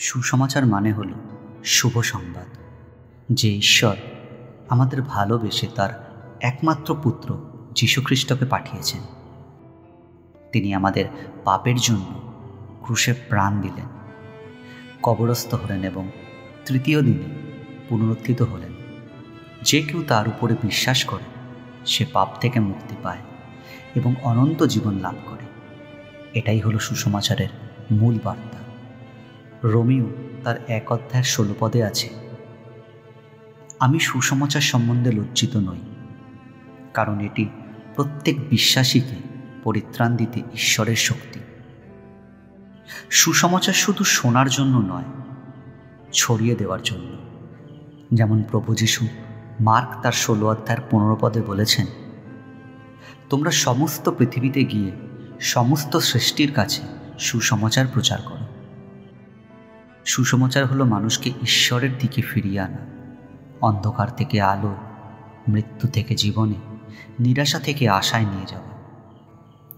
সুসমাচার মানে হলো শুভ সংবাদ, যে ঈশ্বর আমাদের ভালোবেসে তার একমাত্র পুত্র যীশুখ্রিস্টকে পাঠিয়েছেন। তিনি আমাদের পাপের জন্য ক্রুশে প্রাণ দিলেন, কবরস্থ হলেন এবং তৃতীয় দিনে পুনরুত্থিত হলেন। যে কেউ তার উপরে বিশ্বাস করে সে পাপ থেকে মুক্তি পায় এবং অনন্ত জীবন লাভ করে। এটাই হলো সুসমাচারের মূল বার্তা। রোমিও তার 1:16 পদে আছে, আমি সুসমাচার সম্বন্ধে লজ্জিত নই, কারণ এটি প্রত্যেক বিশ্বাসীকে পরিত্রাণ দিতে ঈশ্বরের শক্তি। সুসমাচার শুধু শোনার জন্য নয়, ছড়িয়ে দেওয়ার জন্য। যেমন প্রভু যীশু মার্ক তার 16:15 পদে বলেছেন, তোমরা সমস্ত পৃথিবীতে গিয়ে সমস্ত সৃষ্টির কাছে সুসমাচার প্রচার করো। সুসমাচার হলো মানুষকে ঈশ্বরের দিকে ফিরিয়ে আনা, অন্ধকার থেকে আলো, মৃত্যু থেকে জীবনে, নিরাশা থেকে আশায় নিয়ে যাওয়া।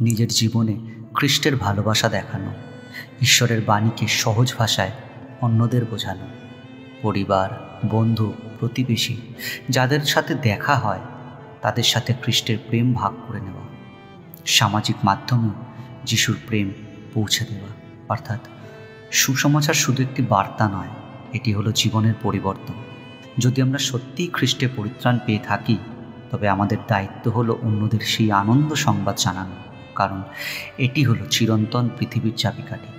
নিজের জীবনে খ্রিস্টের ভালোবাসা দেখানো, ঈশ্বরের বাণীকে সহজ ভাষায় অন্যদের বোঝানো, পরিবার, বন্ধু, প্রতিবেশী যাদের সাথে দেখা হয় তাদের সাথে খ্রিস্টের প্রেম ভাগ করে নেওয়া, সামাজিক মাধ্যমেও যিশুর প্রেম পৌঁছে দেওয়া। অর্থাৎ সুসমাচার শুধু একটি বার্তা নয়, এটি হলো জীবনের পরিবর্তন। যদি আমরা সত্যিই খ্রিস্টে পরিত্রাণ পেয়ে থাকি, তবে আমাদের দায়িত্ব হলো অন্যদের সেই আনন্দ সংবাদ জানানো, কারণ এটি হলো চিরন্তন পৃথিবীর চাবিকাঠি।